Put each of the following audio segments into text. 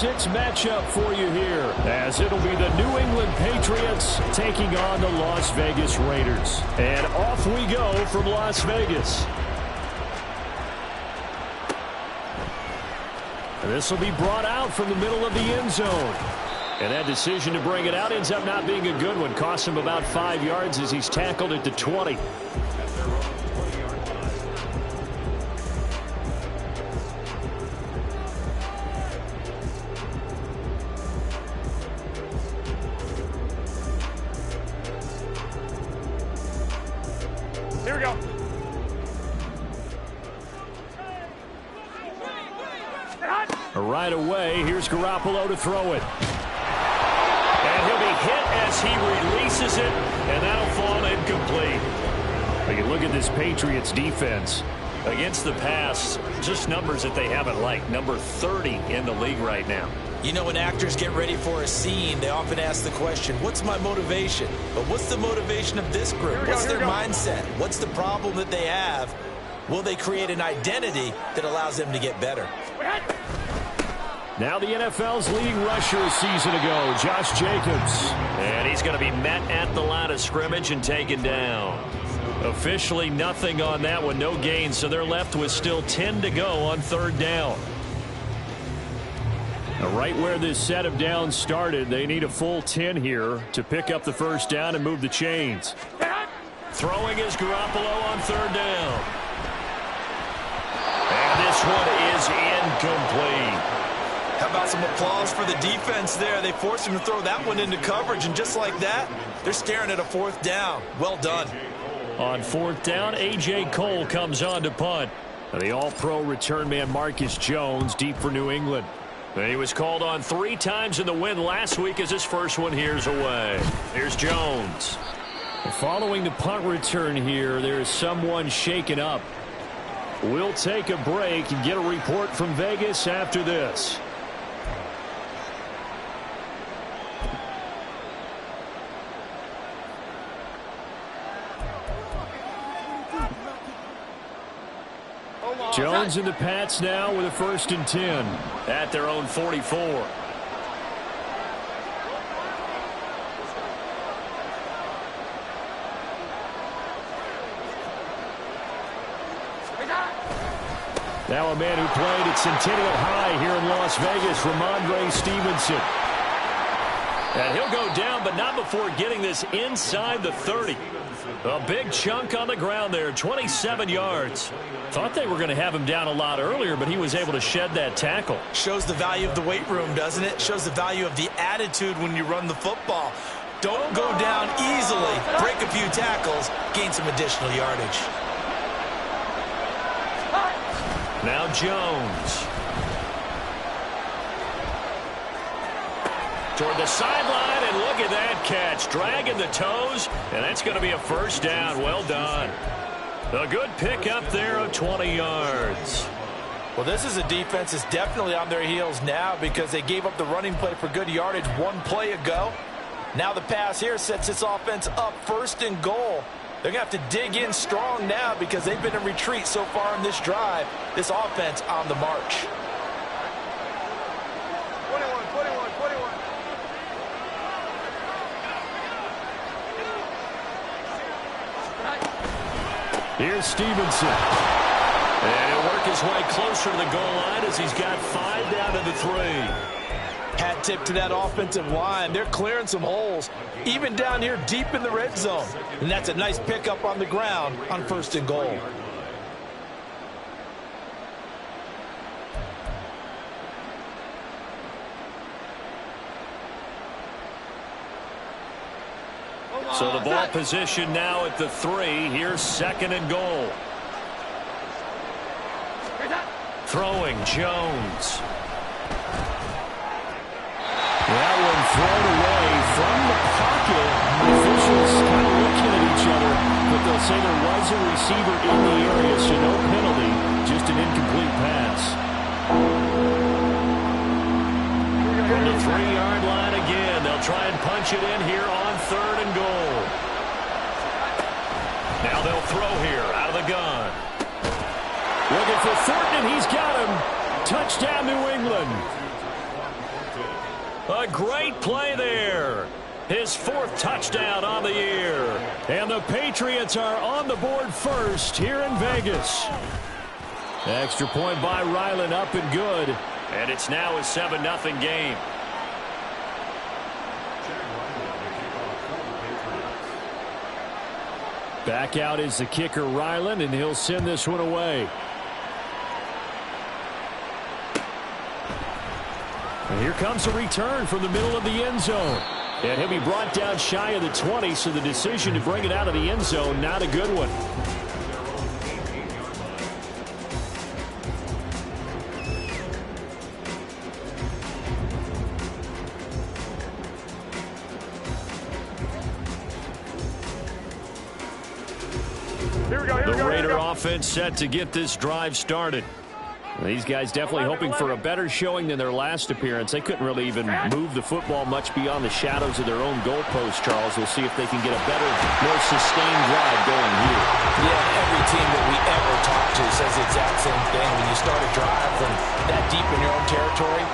6 matchup for you here, as it'll be the New England Patriots taking on the Las Vegas Raiders. And off we go from Las Vegas. This will be brought out from the middle of the end zone. And that decision to bring it out ends up not being a good one. Costs him about 5 yards as he's tackled at the 20. Here we go. Right away, here's Garoppolo to throw it. And he'll be hit as he releases it, and that'll fall incomplete. You can look at this Patriots defense. Against the pass, just numbers that they haven't liked. Number 30 in the league right now. You know, when actors get ready for a scene, they often ask the question, what's my motivation? But what's the motivation of this group? What's their mindset? What's the problem that they have? Will they create an identity that allows them to get better? Now the NFL's leading rusher a season ago, Josh Jacobs. And he's going to be met at the line of scrimmage and taken down. Officially nothing on that one, no gain, so they're left with still 10 to go on 3rd down. Now right where this set of downs started, they need a full 10 here to pick up the 1st down and move the chains. Throwing is Garoppolo on 3rd down. And this one is incomplete. How about some applause for the defense there? They forced him to throw that one into coverage, and just like that, they're staring at a 4th down. Well done. On 4th down, A.J. Cole comes on to punt. The all-pro return man Marcus Jones deep for New England. He was called on 3 times in the win last week as his first one here's away. Here's Jones. Following the punt return here, there is someone shaken up. We'll take a break and get a report from Vegas after this. Jones and the Pats now with a 1st and 10 at their own 44. Now a man who played at Centennial High here in Las Vegas, Ramondre Stevenson. And he'll go down, but not before getting this inside the 30. A big chunk on the ground there, 27 yards. Thought they were going to have him down a lot earlier, but he was able to shed that tackle. Shows the value of the weight room, doesn't it? Shows the value of the attitude when you run the football. Don't go down easily. Break a few tackles, gain some additional yardage. Now Jones. Toward the sideline, and look at that catch. Dragging the toes, and that's going to be a 1st down. Well done. A good pick up there of 20 yards. Well, this is a defense that's definitely on their heels now because they gave up the running play for good yardage 1 play ago. Now the pass here sets this offense up 1st and goal. They're going to have to dig in strong now because they've been in retreat so far in this drive. This offense on the march. 21. Here's Stevenson. And he'll work his way closer to the goal line as he's got 5 down to the 3. Hat tip to that offensive line. They're clearing some holes, even down here deep in the red zone. And that's a nice pickup on the ground on 1st and goal. So the ball position now at the 3. Here's 2nd and goal. Throwing Jones. That one thrown away from the pocket. The officials kind of looking at each other, but they'll say there was a receiver in the area, so no penalty, just an incomplete pass. From the 3-yard line again, they'll try and punch it in here on 3rd and goal. Now they'll throw here out of the gun. Looking for Thornton, and he's got him. Touchdown, New England. A great play there. His 4th touchdown on the year. And the Patriots are on the board first here in Vegas. Extra point by Ryland, up and good. And it's now a 7-0 game. Back out is the kicker, Ryland, and he'll send this one away. And here comes a return from the middle of the end zone. And he'll be brought down shy of the 20, so the decision to bring it out of the end zone, not a good one. The Raider offense set to get this drive started. These guys definitely hoping for a better showing than their last appearance. They couldn't really even move the football much beyond the shadows of their own goalpost, Charles. We'll see if they can get a better, more sustained drive going here. Yeah, every team that we ever talk to says the exact same thing. When you start a drive from that deep in your own territory,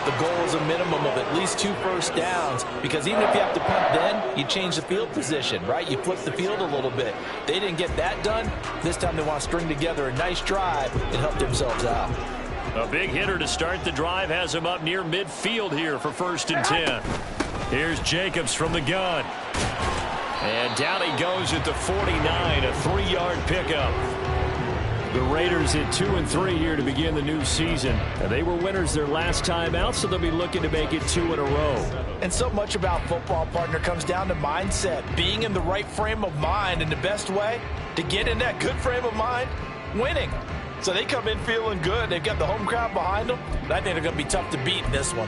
the goal is a minimum of at least 2 first downs, because even if you have to punt then, you change the field position, right? You flip the field a little bit. They didn't get that done. This time they want to string together a nice drive and help themselves out. A big hitter to start the drive has him up near midfield here for 1st and 10. Here's Jacobs from the gun. And down he goes at the 49, a 3-yard pickup. The Raiders at 2-3 here to begin the new season. And they were winners their last time out, so they'll be looking to make it 2 in a row. And so much about football, partner, comes down to mindset. Being in the right frame of mind, and the best way to get in that good frame of mind, winning. So they come in feeling good. They've got the home crowd behind them. And I think they're going to be tough to beat in this one.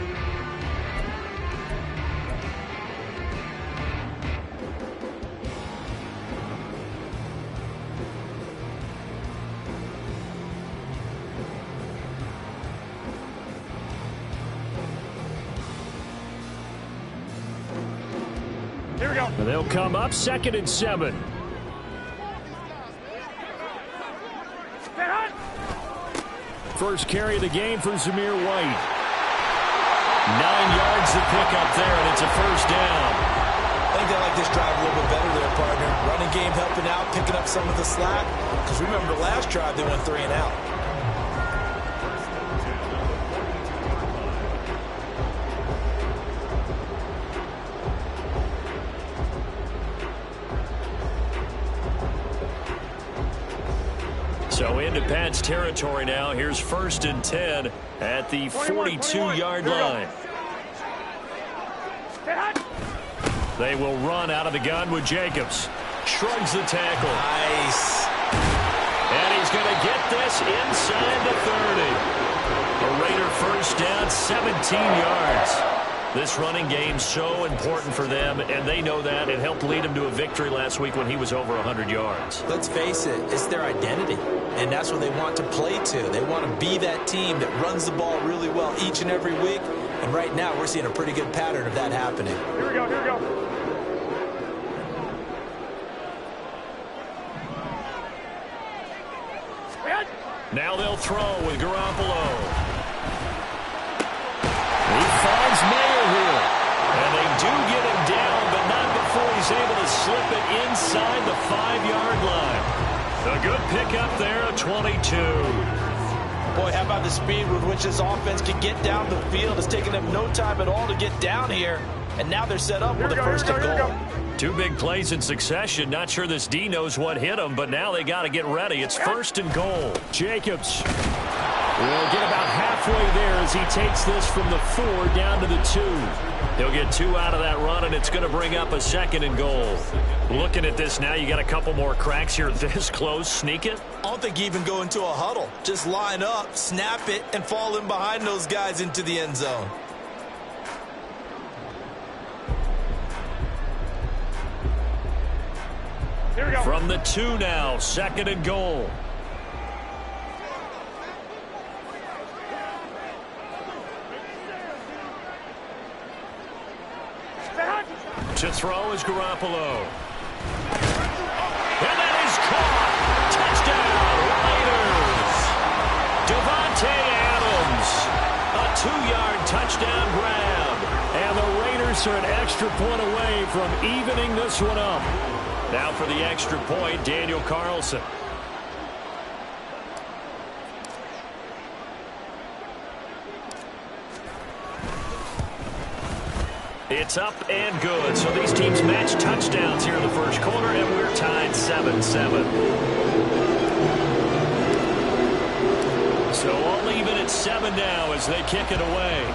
Here we go. And they'll come up 2nd and 7. First carry of the game for Zamir White. 9 yards to pick up there, and it's a 1st down. I think they like this drive a little bit better there, partner. Running game helping out, picking up some of the slack. Because remember, the last drive they went 3 and out. So into Pat's territory now. Here's 1st and 10 at the 42-yard line. They will run out of the gun with Jacobs. Shrugs the tackle. Nice. And he's going to get this inside the 30. A Raider 1st down, 17 yards. This running game so important for them, and they know that. It helped lead them to a victory last week when he was over 100 yards. Let's face it, it's their identity, and that's what they want to play to. They want to be that team that runs the ball really well each and every week, and right now we're seeing a pretty good pattern of that happening. Here we go, here we go. Now they'll throw with Garoppolo. He finds Mayer here. And they do get him down, but not before he's able to slip it inside the 5-yard line. A good pickup there, a 22. Boy, how about the speed with which this offense can get down the field? It's taken them no time at all to get down here. And now they're set up with a 1st and goal. 2 big plays in succession. Not sure this D knows what hit him, but now they got to get ready. It's 1st and goal. Jacobs will get about halfway there as he takes this from the 4 down to the 2. He'll get 2 out of that run, and it's going to bring up a 2nd and goal. Looking at this now, you got a couple more cracks here this close. Sneak it. I don't think you even go into a huddle. Just line up, snap it, and fall in behind those guys into the end zone. Here we go. From the 2 now, 2nd and goal. To throw is Garoppolo. And that is caught. Touchdown, Raiders. Devontae Adams. A 2-yard touchdown grab. And Steelers are an extra point away from evening this one up. Now for the extra point, Daniel Carlson. It's up and good. So these teams match touchdowns here in the first quarter, and we're tied 7-7. So all even at 7 now as they kick it away.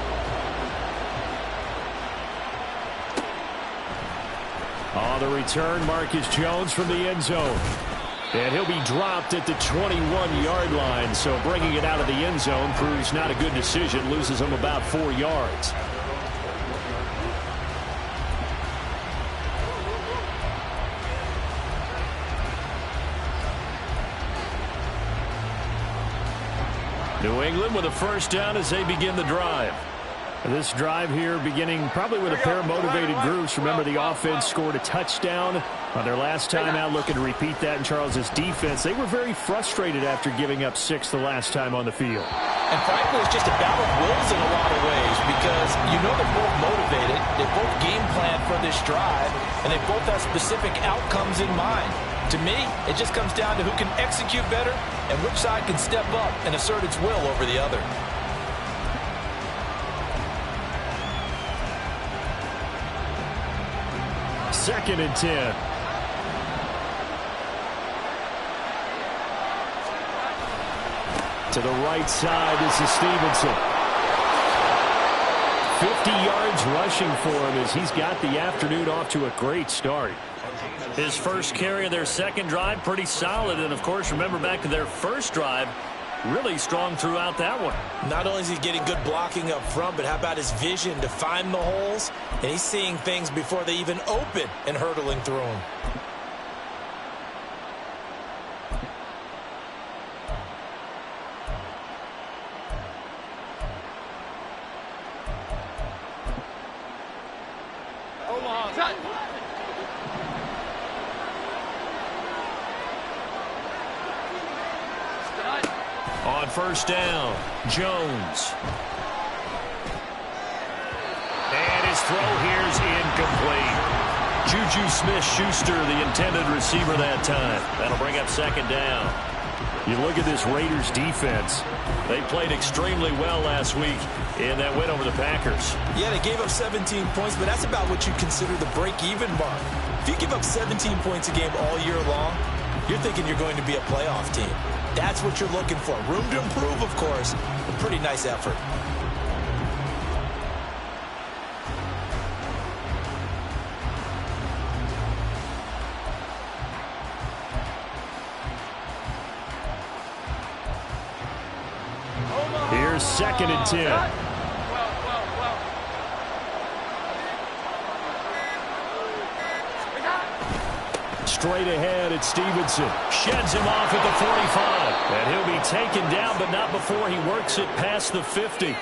On the return, Marcus Jones from the end zone. And he'll be dropped at the 21-yard line. So bringing it out of the end zone proves not a good decision. Loses him about 4 yards. New England with a first down as they begin the drive. This drive here beginning probably with a pair of motivated groups. Remember, the offense scored a touchdown on their last time out, looking to repeat that in Charles's defense. They were very frustrated after giving up 6 the last time on the field. And frankly, it's just a battle of wills in a lot of ways because you know they're both motivated. They both game plan for this drive, and they both have specific outcomes in mind. To me, it just comes down to who can execute better and which side can step up and assert its will over the other. Second and 10. To the right side, this is Stevenson. 50 yards rushing for him as he's got the afternoon off to a great start. His first carry of their second drive, pretty solid. And, of course, remember back to their first drive, really strong throughout that one. Not only is he getting good blocking up front, but how about his vision to find the holes? And he's seeing things before they even open and hurtling through them. On first down, Jones. And his throw here's incomplete. Juju Smith-Schuster, the intended receiver that time. That'll bring up second down. You look at this Raiders defense. They played extremely well last week in that win over the Packers. Yeah, they gave up 17 points, but that's about what you consider the break-even mark. If you give up 17 points a game all year long, you're thinking you're going to be a playoff team. That's what you're looking for. Room to improve, of course. A pretty nice effort. Here's second and 10. Straight ahead at Stevenson. Sheds him off at the 45. And he'll be taken down, but not before he works it past the 50.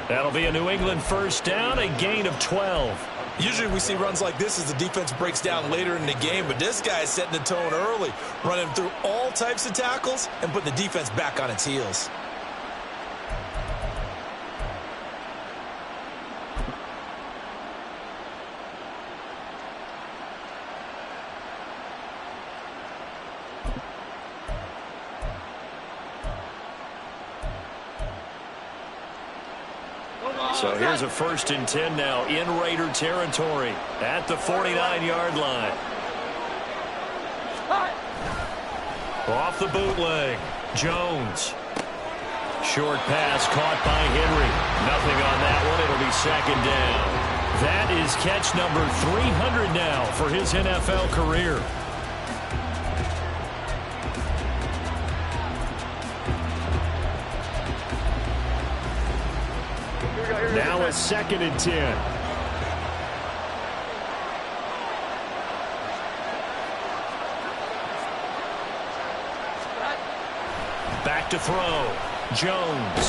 That'll be a New England first down, a gain of 12. Usually we see runs like this as the defense breaks down later in the game, but this guy is setting the tone early, running through all types of tackles and putting the defense back on its heels. So here's a first and 10 now in Raider territory at the 49-yard line. Off the bootleg, Jones. Short pass caught by Henry. Nothing on that one. It'll be second down. That is catch number 300 now for his NFL career. Now a second and 10. Back to throw. Jones.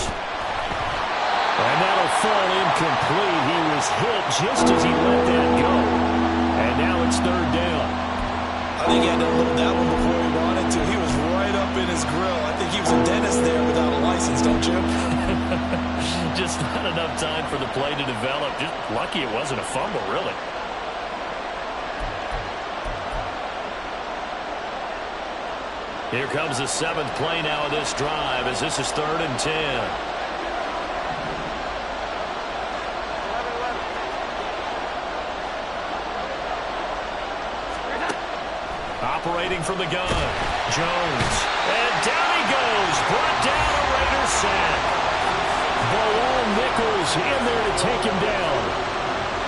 And that'll fall incomplete. He was hit just as he let that go. And now it's third down. I I think he had to load that one before he wanted to. He was right up in his grill. I think he was a dentist there without a license, don't you? Just not enough time for the play to develop. Just lucky it wasn't a fumble, really. Here comes the 7th play now of this drive as this is 3rd and 10. Operating from the gun, Jones. And down he goes. Brought down a Raider sack. Nichols in there to take him down.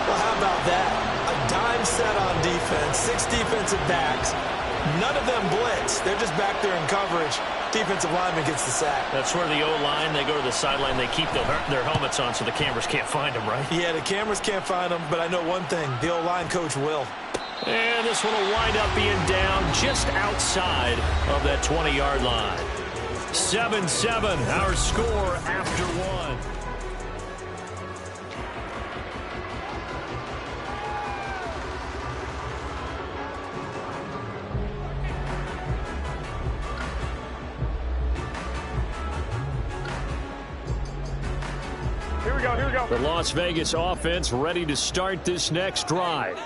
Well, how about that? A dime set on defense, 6 defensive backs. None of them blitz. They're just back there in coverage. Defensive lineman gets the sack. That's where the O-line, they go to the sideline, they keep their helmets on so the cameras can't find them, right? Yeah, the cameras can't find them, but I know one thing. The O-line coach will. And this one will wind up being down just outside of that 20-yard line. 7-7, our score after 1. Here we go. The Las Vegas offense ready to start this next drive.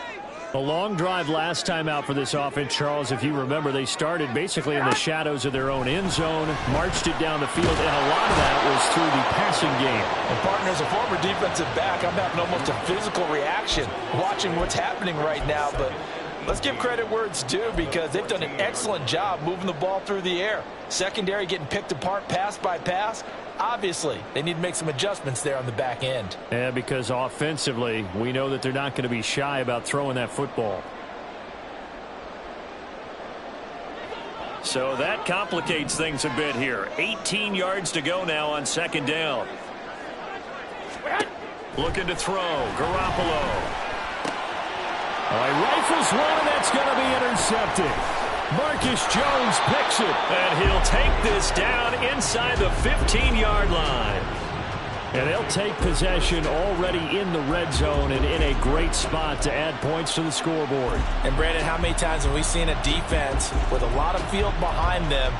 A long drive last time out for this offense, Charles. If you remember, they started basically in the shadows of their own end zone, marched it down the field, and a lot of that was through the passing game. And partner, as a former defensive back, I'm having almost a physical reaction watching what's happening right now. But let's give credit where it's due because they've done an excellent job moving the ball through the air. Secondary getting picked apart pass by pass. Obviously, they need to make some adjustments there on the back end. Yeah, because offensively, we know that they're not going to be shy about throwing that football. So that complicates things a bit here. 18 yards to go now on 2nd down. Looking to throw. Garoppolo. Rifles one, and that's going to be intercepted. Marcus Jones picks it, and he'll take this down inside the 15-yard line. And they'll take possession already in the red zone and in a great spot to add points to the scoreboard. And, Brandon, how many times have we seen a defense with a lot of field behind them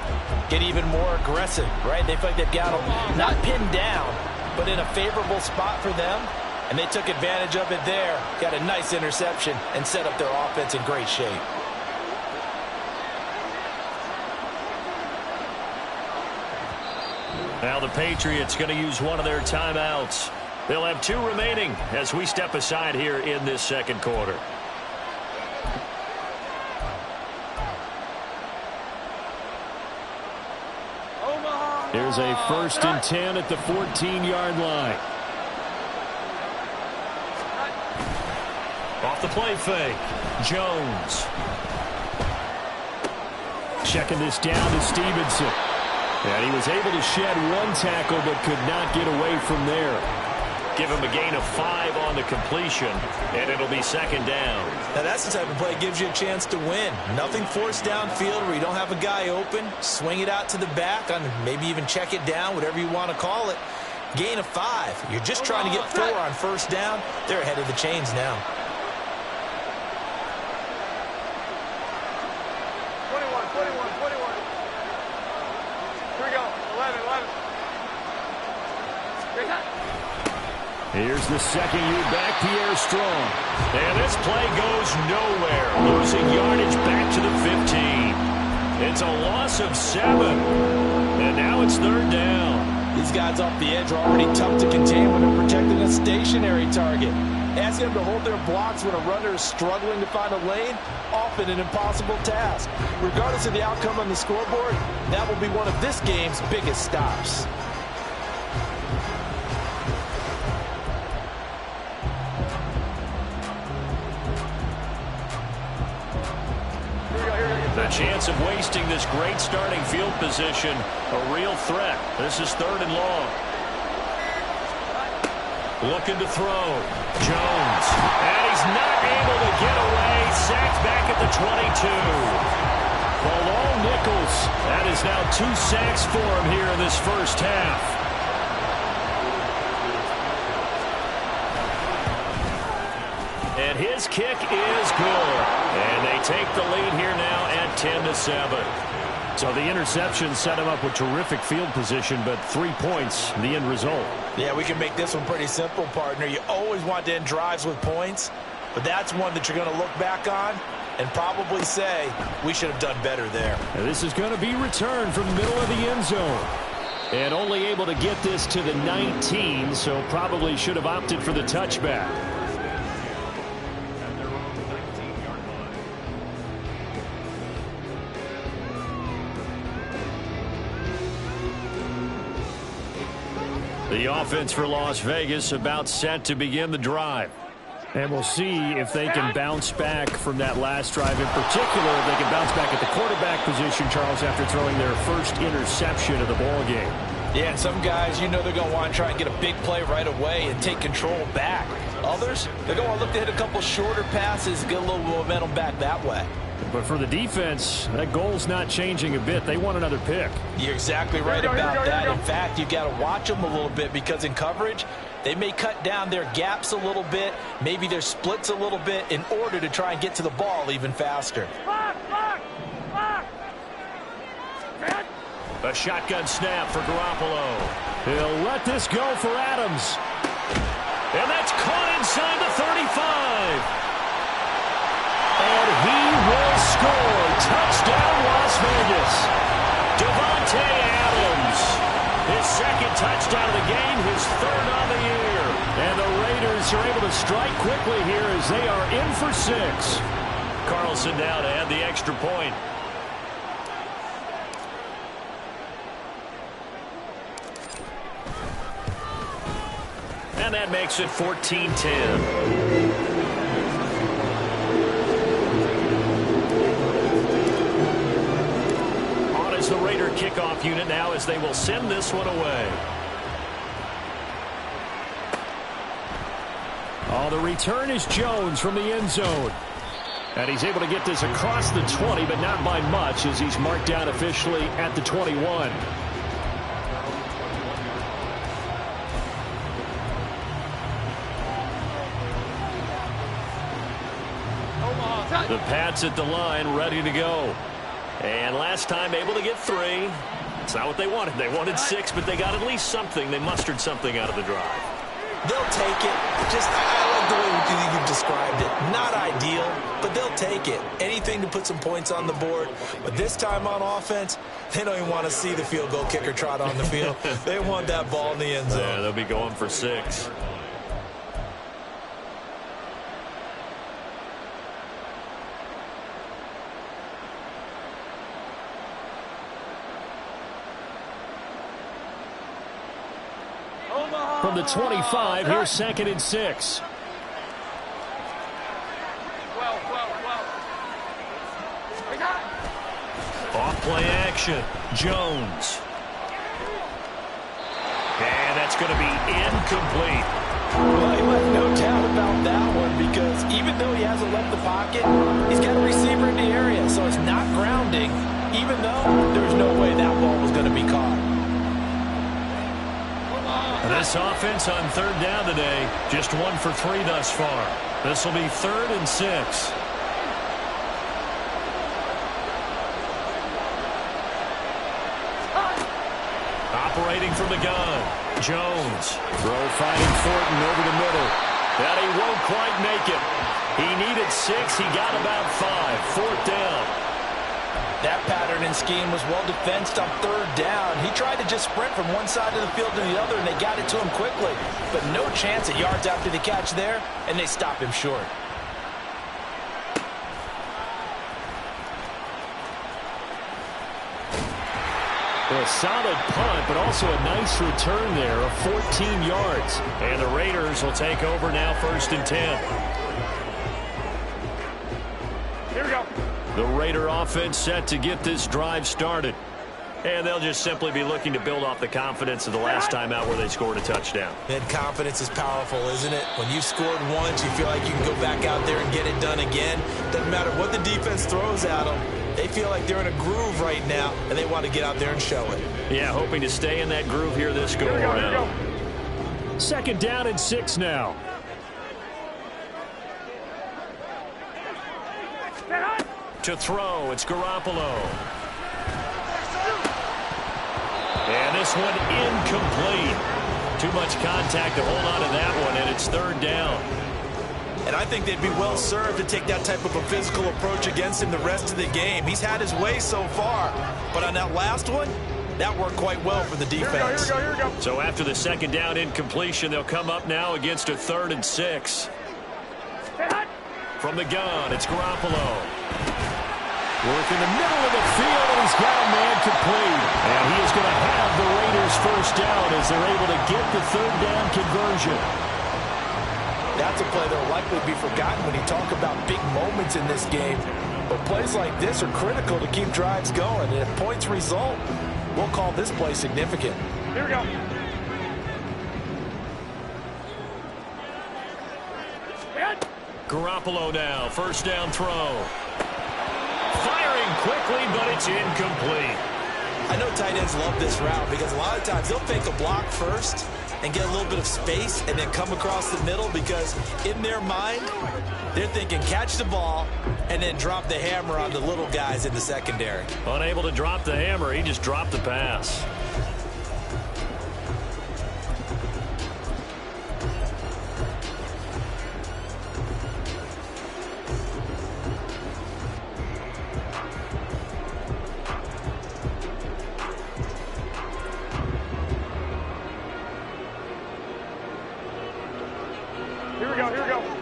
get even more aggressive, right? They feel like they've got them not pinned down, but in a favorable spot for them, and they took advantage of it there, got a nice interception, and set up their offense in great shape. Now the Patriots going to use one of their timeouts. They'll have 2 remaining as we step aside here in this 2nd quarter. Here's a 1st and 10 at the 14-yard line. Off the play fake. Jones. Checking this down to Stevenson. And he was able to shed 1 tackle but could not get away from there. Give him a gain of 5 on the completion, and it'll be 2nd down. Now that's the type of play that gives you a chance to win. Nothing forced downfield where you don't have a guy open. Swing it out to the back, on maybe even check it down, whatever you want to call it. Gain of 5. You're just trying to get 4 on 1st down. They're ahead of the chains now. 21. Here we go. 11. Here's the 2nd-year back, Pierre Strong. And this play goes nowhere. Losing yardage back to the 15. It's a loss of 7. And now it's 3rd down. These guys off the edge are already tough to contain when they're protecting a stationary target. Asking them to hold their blocks when a runner is struggling to find a lane, often an impossible task. Regardless of the outcome on the scoreboard, that will be one of this game's biggest stops. The chance of wasting this great starting field position, a real threat. This is 3rd and long. Looking to throw. Jones. And he's not able to get away. Sacked back at the 22. Nichols. That is now 2 sacks for him here in this 1st half. And his kick is good. And they take the lead here now at 10-7. So the interception set him up with terrific field position, but 3 points, the end result. Yeah, we can make this one pretty simple, partner. You always want to end drives with points, but that's one that you're going to look back on and probably say, we should have done better there. And this is going to be returned from the middle of the end zone. And only able to get this to the 19, so probably should have opted for the touchback. The offense for Las Vegas about set to begin the drive. And we'll see if they can bounce back from that last drive. In particular, if they can bounce back at the quarterback position, Charles, after throwing their first interception of the ball game. Yeah, and some guys, you know they're going to want to try and get a big play right away and take control back. Others, they're going to look to hit a couple shorter passes, get a little momentum back that way. But for the defense, that goal's not changing a bit. They want another pick. You're exactly right about that. In fact, you've got to watch them a little bit because in coverage, they may cut down their gaps a little bit, maybe their splits a little bit in order to try and get to the ball even faster. A shotgun snap for Garoppolo. He'll let this go for Adams. And that's caught inside the 35. And he will score. Touchdown, Las Vegas. Devontae Adams. His second touchdown of the game, his third on the year. And the Raiders are able to strike quickly here as they are in for 6. Carlson now to add the extra point. And that makes it 14-10. The Raider kickoff unit now as they will send this one away. Oh, the return is Jones from the end zone. And he's able to get this across the 20, but not by much as he's marked down officially at the 21. The Pats at the line, ready to go. And last time able to get 3. It's not what they wanted. They wanted 6, but they got at least something. They mustered something out of the drive. They'll take it. I like the way you've described it. Not ideal, but they'll take it. Anything to put some points on the board. But this time on offense, they don't even want to see the field goal kicker trot on the field. They want that ball in the end zone. Yeah, they'll be going for 6. From the 25, here's 2nd and 6. Off play action. Jones. And that's going to be incomplete. Well, he left no doubt about that one because even though he hasn't left the pocket, he's got a receiver in the area, so it's not grounding, even though there's no way that ball was going to be caught. This offense on 3rd down today, just 1 for 3 thus far. This will be 3rd and 6. Operating from the gun. Jones. Throw finding Thornton over the middle. And he won't quite make it. He needed 6. He got about 5. 4th down. That pattern and scheme was well defensed on 3rd down. He tried to just sprint from one side of the field to the other, and they got it to him quickly. But no chance at yards after the catch there, and they stop him short. A solid punt, but also a nice return there of 14 yards. And the Raiders will take over now 1st and 10. Here we go. The Raider offense set to get this drive started. And they'll just simply be looking to build off the confidence of the last time out where they scored a touchdown. And confidence is powerful, isn't it? When you've scored once, you feel like you can go back out there and get it done again. Doesn't matter what the defense throws at them. They feel like they're in a groove right now, and they want to get out there and show it. Yeah, hoping to stay in that groove here this go-around. 2nd down and 6 now. To throw, it's Garoppolo. And this one incomplete. Too much contact to hold on to that one, and it's third down. And I think they'd be well served to take that type of a physical approach against him the rest of the game. He's had his way so far, but on that last one, that worked quite well for the defense. Here we go. So after the second down incompletion, they'll come up now against a 3rd and 6. From the gun, it's Garoppolo. Work in the middle of the field, and he's got a man complete. And he is going to have the Raiders first down as they're able to get the 3rd down conversion. That's a play that will likely be forgotten when you talk about big moments in this game. But plays like this are critical to keep drives going. And if points result, we'll call this play significant. Here we go. Garoppolo now, first down throw. Firing quickly, but it's incomplete. I know tight ends love this route because a lot of times they'll fake a block first and get a little bit of space and then come across the middle because in their mind, they're thinking catch the ball and then drop the hammer on the little guys in the secondary. Unable to drop the hammer, he just dropped the pass.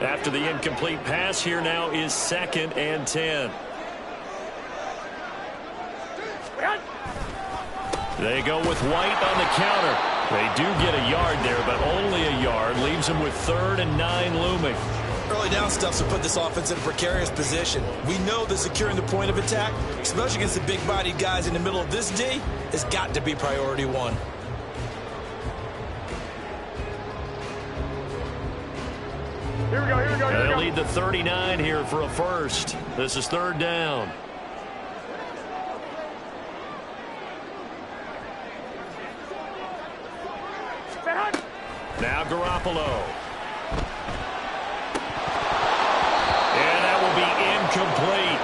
After the incomplete pass, here now is 2nd and 10. They go with White on the counter. They do get a yard there, but only a yard. Leaves them with 3rd and 9 looming. Early down stuff's to put this offense in a precarious position. We know that securing the point of attack, especially against the big-bodied guys in the middle of this D, has got to be priority one. Here we go. They'll lead the 39 here for a first. This is 3rd down. Now Garoppolo. And that will be incomplete.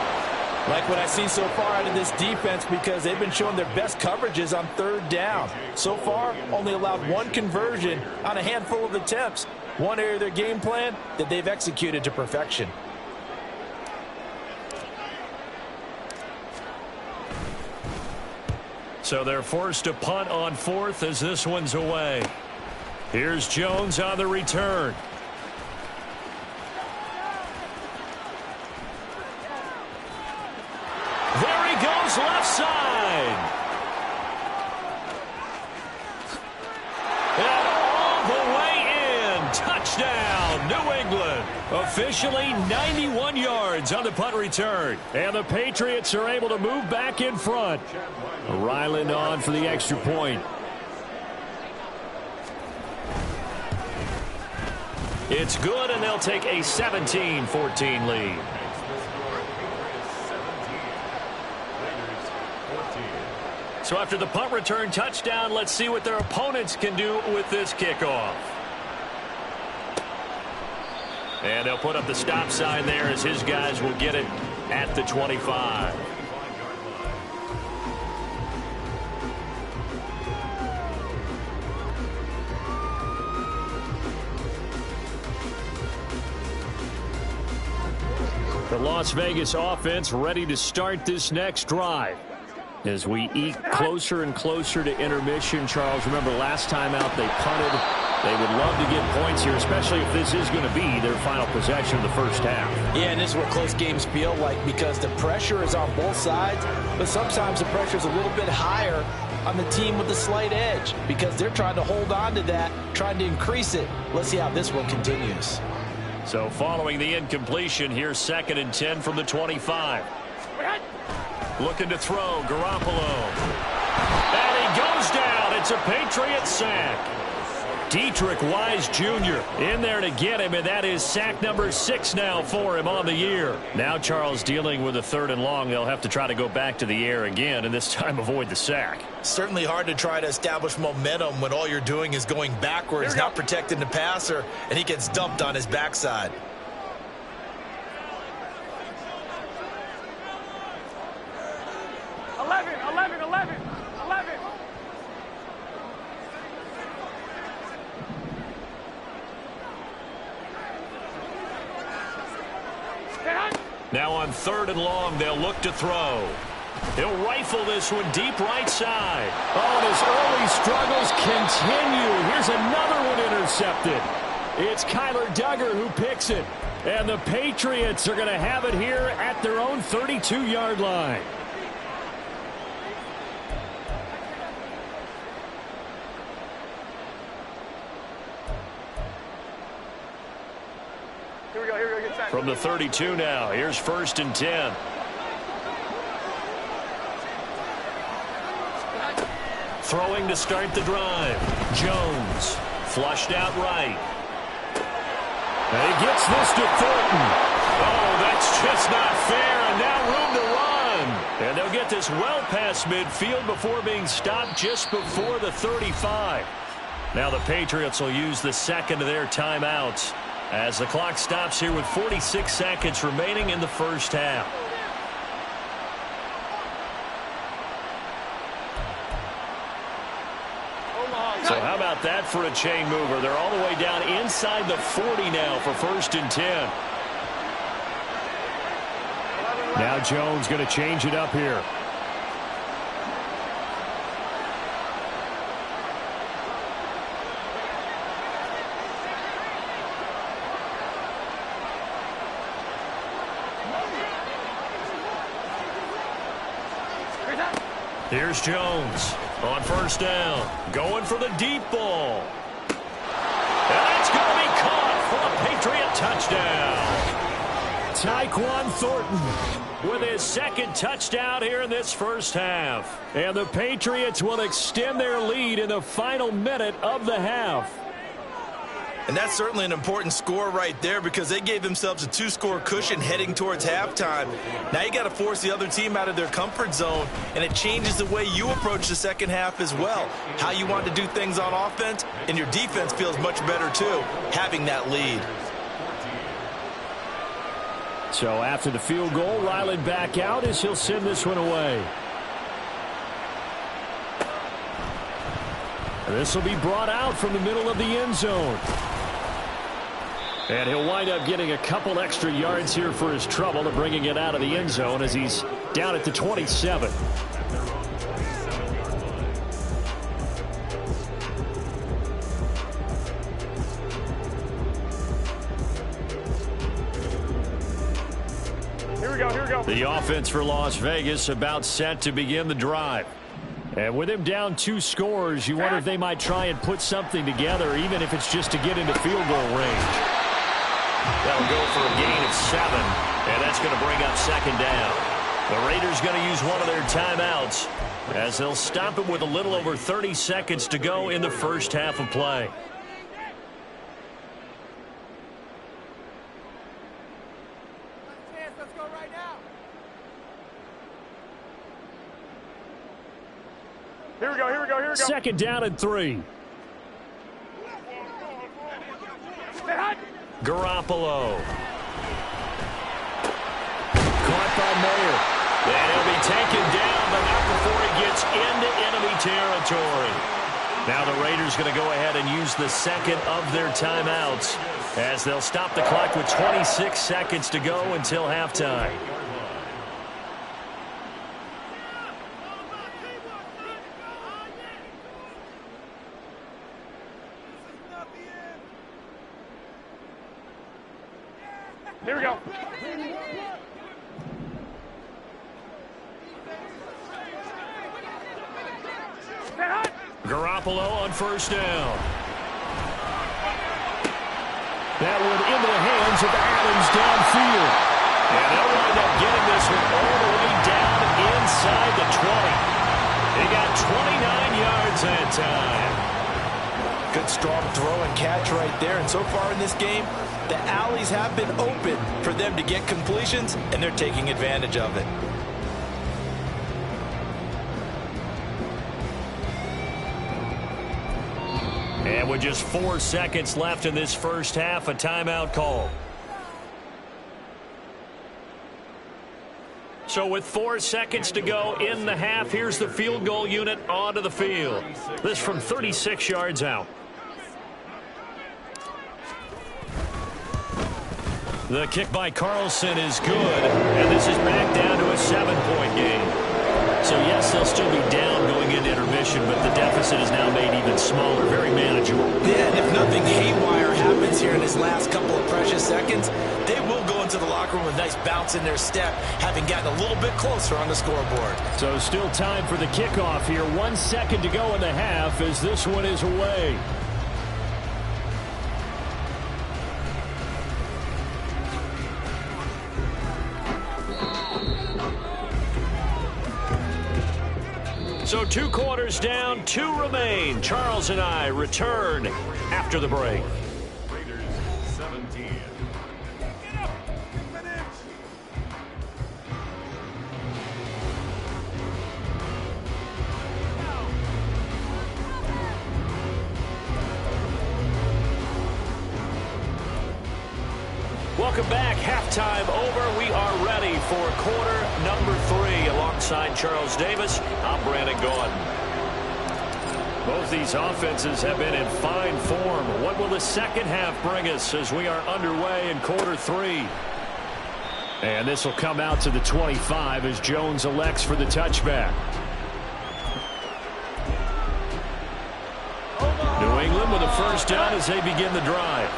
Like what I've seen so far out of this defense because they've been showing their best coverages on 3rd down. So far, only allowed 1 conversion on a handful of attempts. One area of their game plan that they've executed to perfection. So they're forced to punt on 4th as this one's away. Here's Jones on the return. There he goes, left side. And all the way in. Touchdown, New England. Officially 91 yards on the punt return. And the Patriots are able to move back in front. Ryland on for the extra point. It's good, and they'll take a 17-14 lead. So after the punt return touchdown, let's see what their opponents can do with this kickoff. And they'll put up the stop sign there as his guys will get it at the 25. The Las Vegas offense ready to start this next drive. As we eke closer and closer to intermission, Charles, remember last time out they punted. They would love to get points here, especially if this is going to be their final possession of the first half. Yeah, and this is what close games feel like because the pressure is on both sides, but sometimes the pressure is a little bit higher on the team with the slight edge because they're trying to hold on to that, trying to increase it. Let's see how this one continues. So following the incompletion, here's 2nd and 10 from the 25. Looking to throw, Garoppolo. And he goes down. It's a Patriot sack. Dietrich Wise Jr. in there to get him, and that is sack number 6 now for him on the year. Now Charles dealing with a 3rd and long. They'll have to try to go back to the air again, and this time avoid the sack. Certainly hard to try to establish momentum when all you're doing is going backwards, not protecting the passer, and he gets dumped on his backside. Now on 3rd and long, they'll look to throw. He'll rifle this one deep right side. Oh, and his early struggles continue. Here's another one intercepted. It's Kyler Duggar who picks it. And the Patriots are going to have it here at their own 32-yard line. Here we go, get set. From the 32 now, here's 1st and 10. Throwing to start the drive. Jones flushed out right. And he gets this to Thornton. Oh, that's just not fair, and now room to run. And they'll get this well past midfield before being stopped just before the 35. Now the Patriots will use the second of their timeouts as the clock stops here with 46 seconds remaining in the first half. So how about that for a chain mover? They're all the way down inside the 40 now for 1st and 10. Now Jones going to change it up here. Here's Jones on 1st down, going for the deep ball. And that's going to be caught for a Patriot touchdown. Tyquan Thornton with his 2nd touchdown here in this first half. And the Patriots will extend their lead in the final minute of the half. And that's certainly an important score right there because they gave themselves a 2-score cushion heading towards halftime. Now you got to force the other team out of their comfort zone, and it changes the way you approach the second half as well. How you want to do things on offense, and your defense feels much better too, having that lead. So after the field goal, Ryland back out as he'll send this one away. This will be brought out from the middle of the end zone. And he'll wind up getting a couple extra yards here for his trouble of bringing it out of the end zone as he's down at the 27. Here we go. The offense for Las Vegas about set to begin the drive. And with him down 2 scores, you wonder if they might try and put something together, even if it's just to get into field goal range. That'll go for a gain of 7, and that's going to bring up 2nd down. The Raiders going to use one of their timeouts as they'll stop it with a little over 30 seconds to go in the first half of play. Let's go right now. Here we go. 2nd down and 3. Garoppolo. Caught by Mayer. And he'll be taken down, but not before he gets into enemy territory. Now the Raiders going to go ahead and use the 2nd of their timeouts as they'll stop the clock with 26 seconds to go until halftime. Here we go. Garoppolo on 1st down. That one into the hands of Adams downfield. And they'll wind up getting this one all the way down inside the 20. They got 29 yards that time. Good strong throw and catch right there. And so far in this game, the alleys have been open for them to get completions, and they're taking advantage of it. And with just 4 seconds left in this first half, a timeout call. So with 4 seconds to go in the half, here's the field goal unit onto the field. This from 36 yards out. The kick by Carlson is good, and this is back down to a 7-point game. So, yes, they'll still be down going into intermission, but the deficit is now made even smaller, very manageable. Yeah, and if nothing haywire happens here in his last couple of precious seconds, they will go into the locker room with a nice bounce in their step, having gotten a little bit closer on the scoreboard. So still time for the kickoff here. 1 second to go in the half as this one is away. So 2 quarters down, 2 remain. Charles and I return after the break. Raiders 17. Welcome back. Halftime over. We are ready for quarter number 3. Alongside Charles Davis, I'm Brandon Gaudin. Both these offenses have been in fine form. What will the second half bring us as we are underway in quarter 3? And this will come out to the 25 as Jones elects for the touchback. New England with a first down as they begin the drive.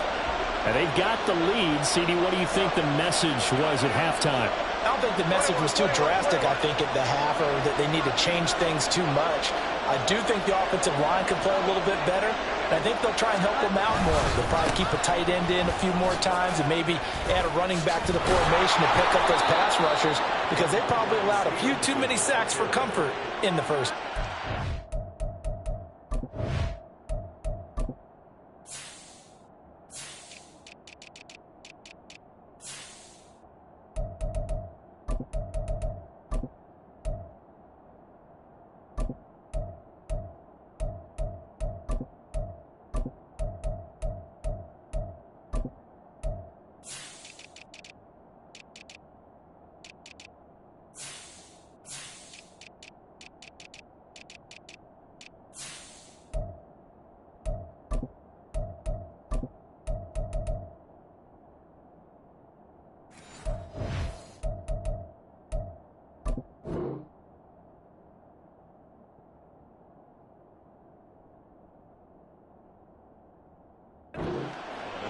And they've got the lead. CD, what do you think the message was at halftime? I don't think the message was too drastic, I think, at the half, or that they need to change things too much. I do think the offensive line can play a little bit better, and I think they'll try and help them out more. They'll probably keep a tight end in a few more times and maybe add a running back to the formation to pick up those pass rushers, because they probably allowed a few too many sacks for comfort in the first.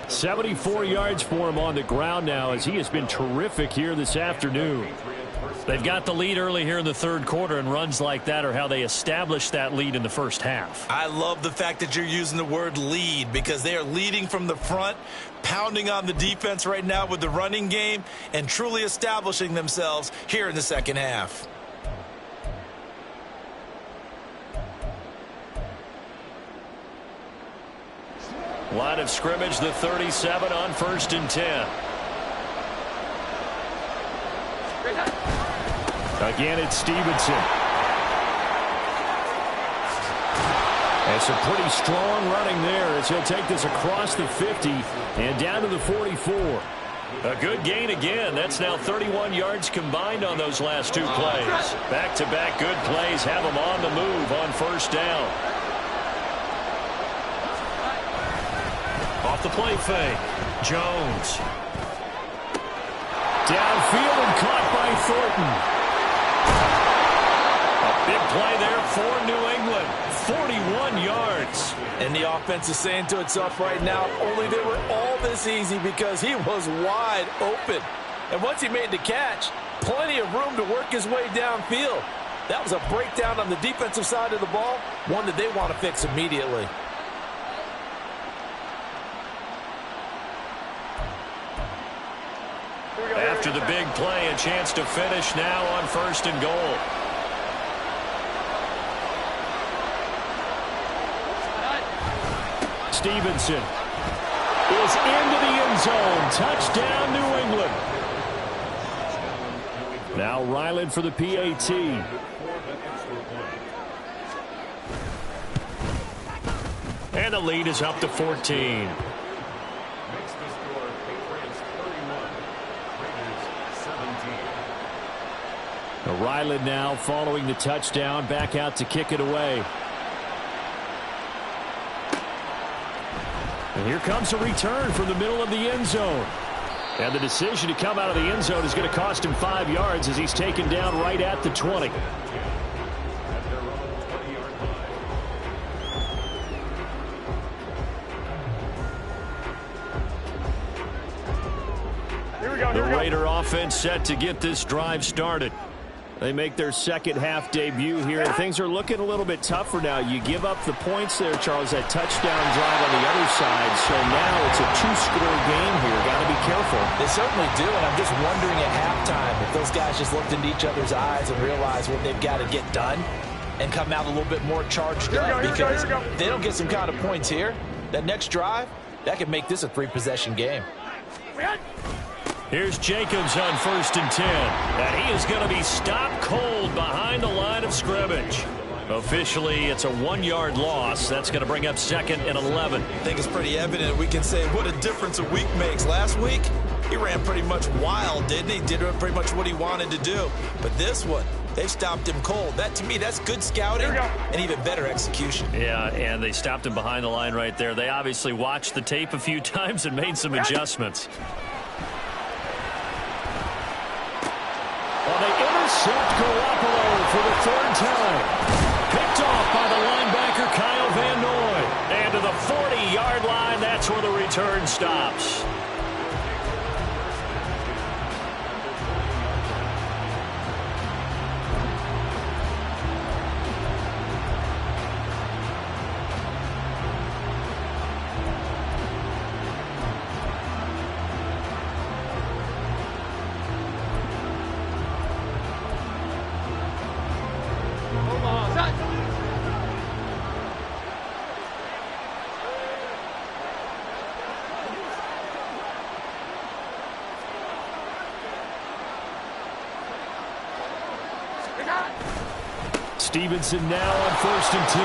$74 yards for him on the ground now as he has been terrific here this afternoon. They've got the lead early here in the third quarter, and runs like that are how they established that lead in the first half. I love the fact that you're using the word lead, because they are leading from the front, pounding on the defense right now with the running game, and truly establishing themselves here in the second half. Line of scrimmage, the 37 on 1st and 10. Again, it's Stevenson. And some pretty strong running there as he'll take this across the 50 and down to the 44. A good gain again. That's now 31 yards combined on those last 2 plays. Back-to-back good plays have them on the move on 1st down. Off the play fake. Jones. Downfield and caught by Thornton. A big play there for New England. 41 yards. And the offense is saying to itself right now, only they were all this easy because he was wide open. And once he made the catch, plenty of room to work his way downfield. That was a breakdown on the defensive side of the ball, one that they want to fix immediately. After the big play, a chance to finish now on 1st and goal. Stevenson is into the end zone. Touchdown, New England. Now Ryland for the PAT. And the lead is up to 14. Ryland now following the touchdown, back out to kick it away. And here comes a return from the middle of the end zone. And the decision to come out of the end zone is going to cost him 5 yards as he's taken down right at the 20. The Raider offense set to get this drive started. They make their second half debut here. Things are looking a little bit tougher now. You give up the points there, Charles, that touchdown drive on the other side. So now it's a two-score game here. Got to be careful. They certainly do, and I'm just wondering at halftime if those guys just looked into each other's eyes and realized what they've got to get done and come out a little bit more charged up, because if they don't get some kind of points here, that next drive, that could make this a 3-possession game. Here's Jacobs on 1st and 10. And he is going to be stopped cold behind the line of scrimmage. Officially, it's a 1-yard loss. That's going to bring up 2nd and 11. I think it's pretty evident. We can say what a difference a week makes. Last week, he ran pretty much wild, didn't he? Did pretty much what he wanted to do. But this one, they stopped him cold. That, to me, that's good scouting and even better execution. Yeah, and they stopped him behind the line right there. They obviously watched the tape a few times and made some adjustments. Well, they intercept Garoppolo for the 3rd time. Picked off by the linebacker Kyle Van Noy. And to the 40-yard line, that's where the return stops. Stevenson now on 1st and 10.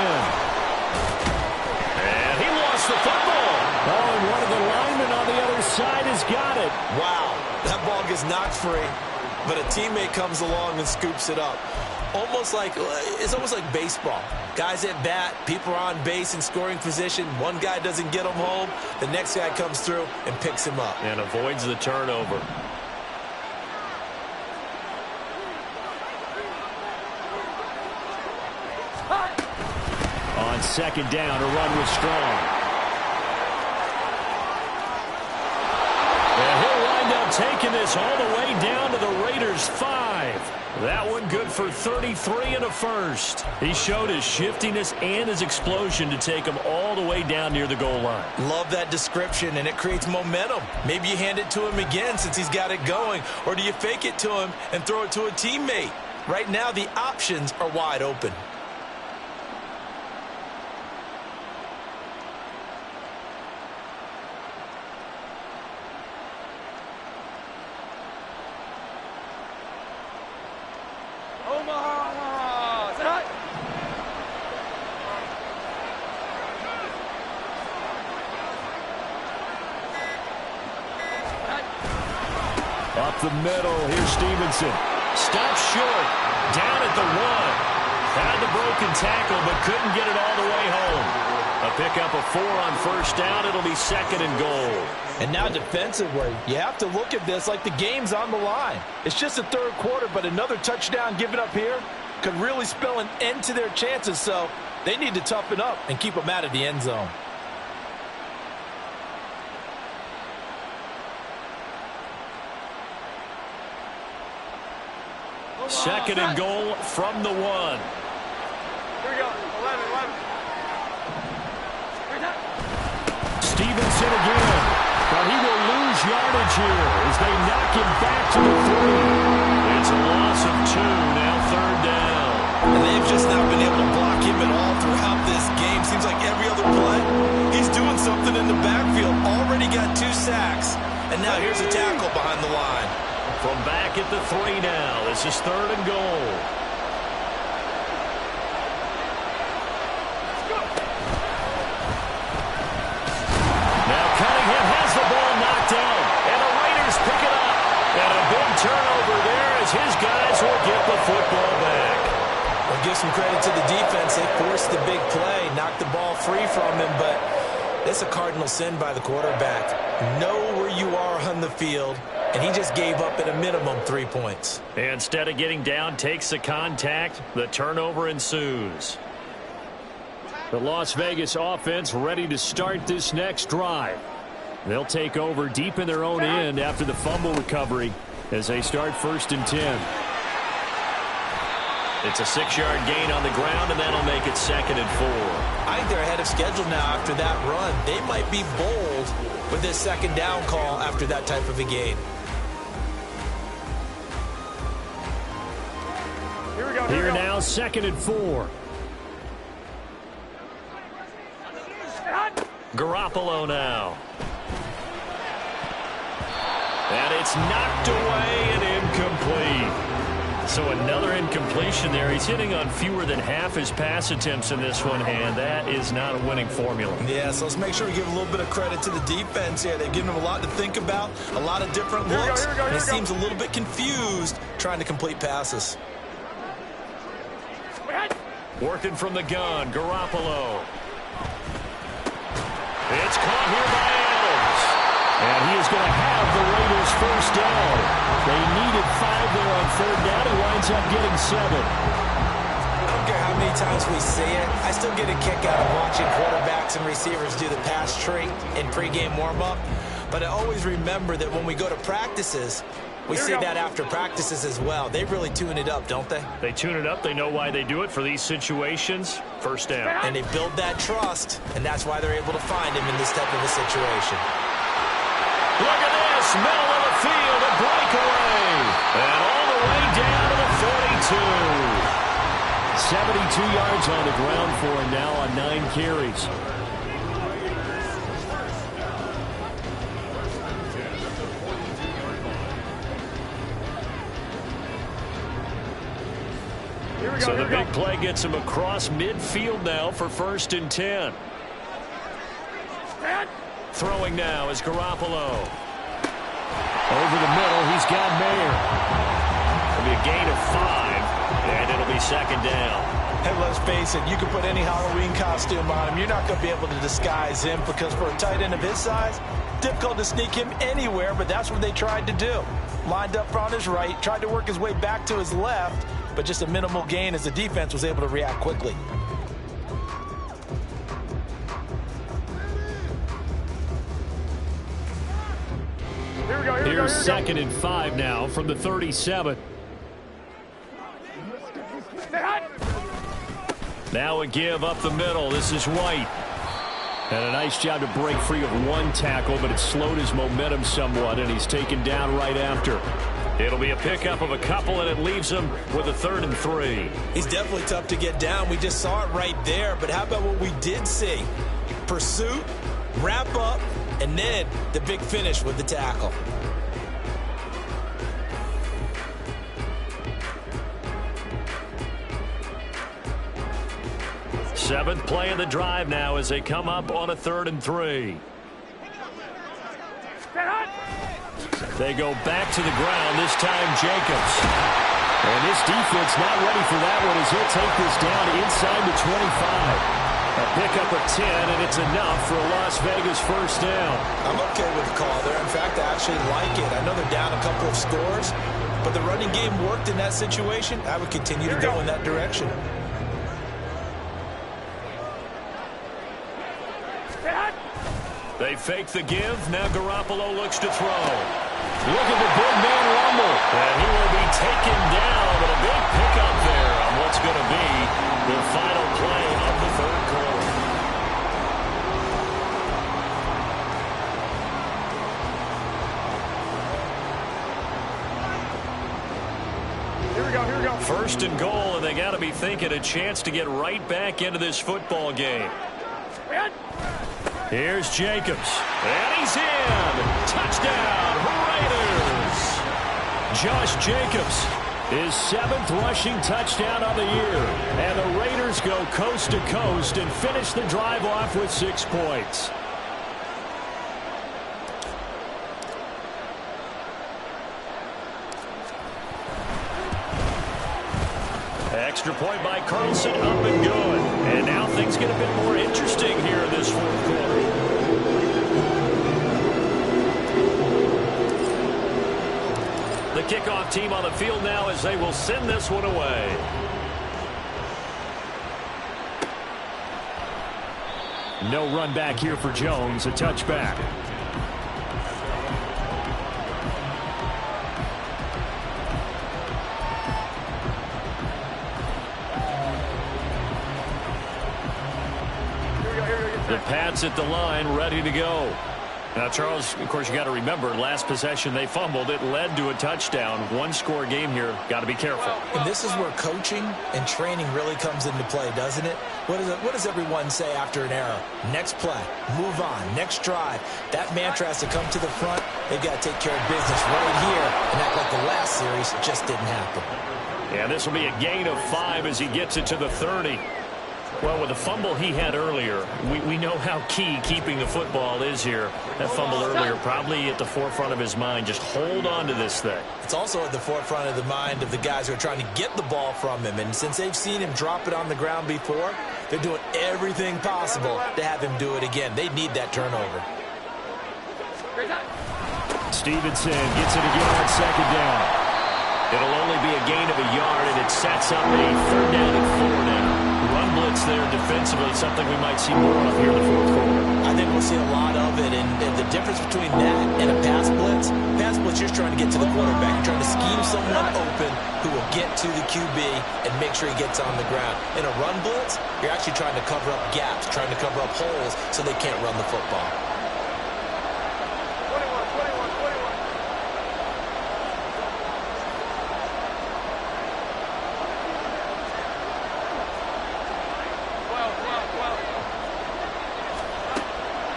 And he lost the football. Oh, and one of the linemen on the other side has got it. Wow, that ball gets knocked free, but a teammate comes along and scoops it up. It's almost like baseball. Guys at bat, people are on base in scoring position. One guy doesn't get him home. The next guy comes through and picks him up. And avoids the turnover. On 2nd down, a run was strong. And he'll wind up taking this all the way down to the Raiders' 5. That one good for 33 and a first. He showed his shiftiness and his explosion to take him all the way down near the goal line. Love that description, and it creates momentum. Maybe you hand it to him again since he's got it going, or do you fake it to him and throw it to a teammate? Right now, the options are wide open. Up the middle, here's Stevenson. Stopped short, down at the 1. Had the broken tackle, but couldn't get it all the way home. A pickup of 4 on 1st down. It'll be 2nd and goal. And now defensively, you have to look at this like the game's on the line. It's just the 3rd quarter, but another touchdown given up here could really spell an end to their chances. So they need to toughen up and keep them out of the end zone. Second and goal from the 1. Here we go. 11. Stevenson again. But he will lose yardage here as they knock him back to the 3. It's a loss of 2, now 3rd down. And they've just not been able to block him at all throughout this game. Seems like every other play, he's doing something in the backfield. Already got 2 sacks. And now here's a tackle behind the line. From back at the 3 now. This is 3rd and goal. Now Cunningham has the ball knocked out. And the Raiders pick it up. And a big turnover there as his guys will get the football back. Well, give some credit to the defense. They forced the big play, knocked the ball free from him, but That's a cardinal sin by the quarterback. Know where you are on the field, and he just gave up at a minimum 3 points. Instead of getting down, takes the contact. The turnover ensues. The Las Vegas offense ready to start this next drive. They'll take over deep in their own end after the fumble recovery as they start 1st and 10. It's a 6-yard gain on the ground, and that'll make it 2nd and 4. I think they're ahead of schedule now after that run. They might be bold with this 2nd down call after that type of a gain. Here now, 2nd and 4. Garoppolo now. And it's knocked away and incomplete. So another incompletion there. He's hitting on fewer than half his pass attempts in this one, and that is not a winning formula. Yeah, so let's make sure we give a little bit of credit to the defense here. They've given him a lot to think about, a lot of different looks. He seems a little bit confused trying to complete passes. Working from the gun, Garoppolo. It's caught here by Adams. And he is going to have the Raiders 1st down. They needed 5 there on 3rd down. He winds up getting 7. I don't care how many times we see it. I still get a kick out of watching quarterbacks and receivers do the pass tree in pregame warm-up. But I always remember that when we go to practices, we see that after practices as well. They really tune it up, don't they? They tune it up. They know why they do it for these situations. 1st down. And they build that trust, and that's why they're able to find him in this type of a situation. Look at this. Middle of the field, a breakaway. And all the way down to the 42. 72 yards on the ground for him now on 9 carries. So the big play gets him across midfield now for 1st and 10. Throwing now is Garoppolo. Over the middle, he's got Mayer. It'll be a gain of 5, and it'll be 2nd down. And let's face it, you can put any Halloween costume on him. You're not going to be able to disguise him because for a tight end of his size, difficult to sneak him anywhere, but that's what they tried to do. Lined up on his right, tried to work his way back to his left, but just a minimal gain as the defense was able to react quickly. Here's 2nd and 5 now from the 37. Now a give up the middle. This is White. And a nice job to break free of 1 tackle, but it slowed his momentum somewhat, and he's taken down right after. It'll be a pickup of a couple, and it leaves him with a 3rd and 3. He's definitely tough to get down. We just saw it right there, but how about what we did see? Pursuit, wrap up, and then the big finish with the tackle. Seventh play of the drive now as they come up on a 3rd and 3. They go back to the ground, this time Jacobs. And this defense not ready for that one as he'll take this down inside the 25. A pickup of 10, and it's enough for a Las Vegas 1st down. I'm okay with the call there. In fact, I actually like it. I know they're down a couple of scores, but the running game worked in that situation. I would continue to go in that direction. They fake the give. Now Garoppolo looks to throw. Look at the big man rumble. And he will be taken down, but a big pickup there on what's going to be the final play of the 3rd quarter. Here we go. 1st and goal, and they got to be thinking a chance to get right back into this football game. Here's Jacobs, and he's in. Touchdown, Raiders. Josh Jacobs, his 7th rushing touchdown on the year. And the Raiders go coast to coast and finish the drive off with 6 points. Extra point by Carlson, up and good. And now things get a bit more interesting here in this fourth quarter. The kickoff team on the field now as they will send this one away. No run back here for Jones, a touchback. The Pats at the line, ready to go. Now, Charles, of course, you got to remember, last possession they fumbled. It led to a touchdown. One-score game here. Got to be careful. And this is where coaching and training really comes into play, doesn't it? What does everyone say after an error? Next play, move on, next drive. That mantra has to come to the front. They've got to take care of business right here and act like the last series just didn't happen. Yeah, this will be a gain of 5 as he gets it to the 30. Well, with the fumble he had earlier, we know how key keeping the football is here. That fumble earlier probably at the forefront of his mind. Just hold on to this thing. It's also at the forefront of the mind of the guys who are trying to get the ball from him. And since they've seen him drop it on the ground before, they're doing everything possible to have him do it again. They need that turnover. Stevenson gets it again on second down. It'll only be a gain of a yard, and it sets up a third down and 4 now. Run blitz there defensively, something we might see more of here in the fourth quarter. I think we'll see a lot of it, and the difference between that and a pass blitz, you're just trying to get to the quarterback. You're trying to scheme someone open who will get to the QB and make sure he gets on the ground. In a run blitz, you're actually trying to cover up gaps, trying to cover up holes so they can't run the football.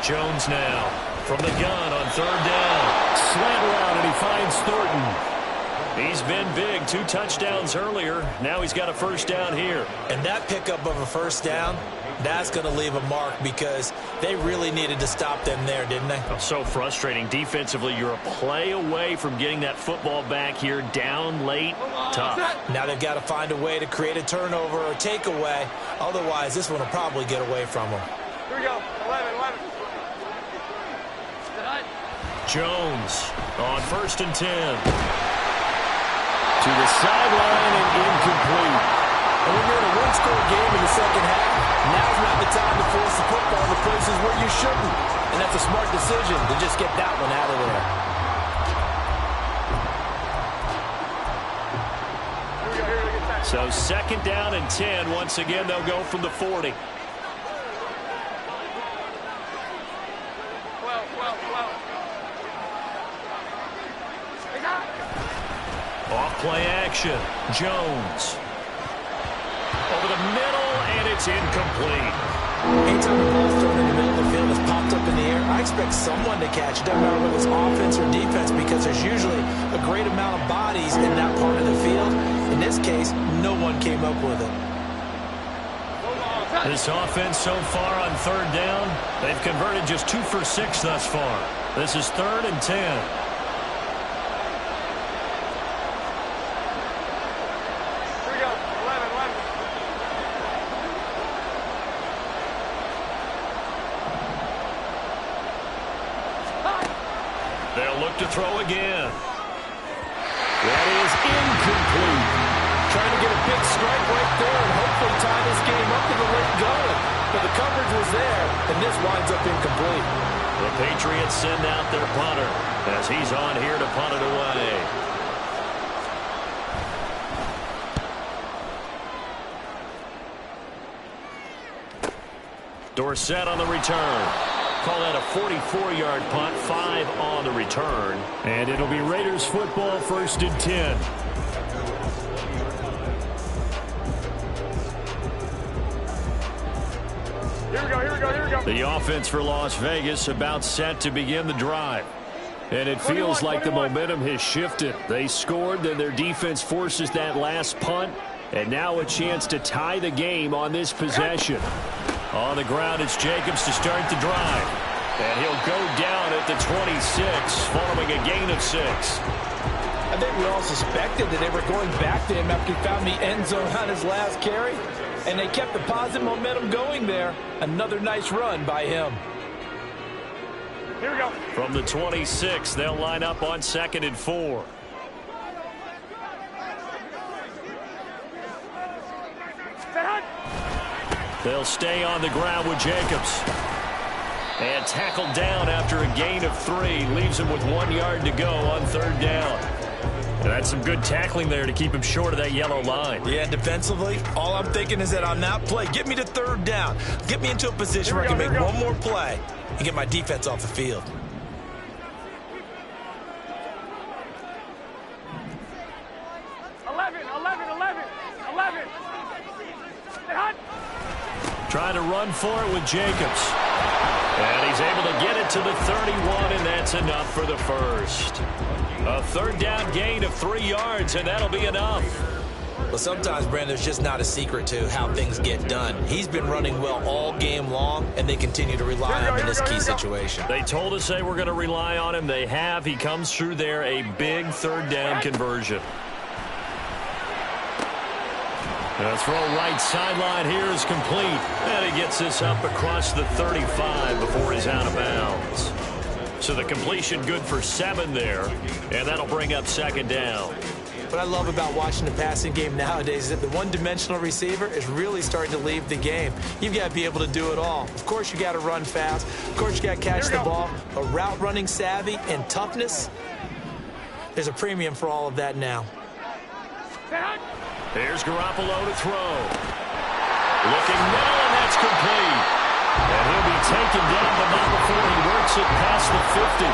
Jones now from the gun on third down. Slant route, and he finds Thornton. He's been big. 2 touchdowns earlier. Now he's got a first down here. And that pickup of a first down, that's going to leave a mark because they really needed to stop them there, didn't they? Oh, so frustrating. Defensively, you're a play away from getting that football back here. Down late, tough. Now they've got to find a way to create a turnover or takeaway. Otherwise, this one will probably get away from them. Here we go. 11. Jones on first and 10. To the sideline and incomplete. And when you're in a one-score game in the second half, now's not the time to force the football to places where you shouldn't. And that's a smart decision to just get that one out of there. So second down and 10. Once again, they'll go from the 40. Off-play action. Jones. Over the middle, and it's incomplete. Anytime the ball's thrown in the middle of the field, it's popped up in the air, I expect someone to catch it. Doesn't matter whether it's offense or defense, because there's usually a great amount of bodies in that part of the field. In this case, no one came up with it. This offense so far on third down, they've converted just 2 for 6 thus far. This is third and 10. They'll look to throw again. That is incomplete. Trying to get a big strike right there and hopefully tie this game up in the late going. But the coverage was there, and this winds up incomplete. The Patriots send out their punter as he's on here to punt it away. Dorsett on the return. Call that a 44-yard punt, 5 on the return. And it'll be Raiders football, first and 10. Here we go. The offense for Las Vegas about set to begin the drive. And it feels like the momentum has shifted. They scored, then their defense forces that last punt. And now a chance to tie the game on this possession. On the ground, it's Jacobs to start the drive. And he'll go down at the 26, following a gain of 6. I think we all suspected that they were going back to him after he found the end zone on his last carry, and they kept the positive momentum going there. Another nice run by him. Here we go. From the 26, they'll line up on 2nd and 4. They'll stay on the ground with Jacobs. And tackled down after a gain of 3. Leaves him with 1 yard to go on 3rd down. And that's some good tackling there to keep him short of that yellow line. Yeah, defensively, all I'm thinking is that on that play, get me to 3rd down. Get me into a position where I can make one more play and get my defense off the field. Trying to run for it with Jacobs. And he's able to get it to the 31, and that's enough for the first. A 3rd down gain of 3 yards, and that'll be enough. Well, sometimes, Brandon, there's just not a secret to how things get done. He's been running well all game long, and they continue to rely on him in this key situation. They told us they were going to rely on him. They have. He comes through there, a big 3rd down conversion. The throw right sideline here is complete. And he gets this up across the 35 before he's out of bounds. So the completion good for 7 there. And that'll bring up 2nd down. What I love about watching the passing game nowadays is that the one-dimensional receiver is really starting to leave the game. You've got to be able to do it all. Of course, you got to run fast. Of course, you got to catch the ball. A route running savvy and toughness. There's a premium for all of that now. Here's Garoppolo to throw. Looking middle, and that's complete. And he'll be taken down, but not before he works it past the 50.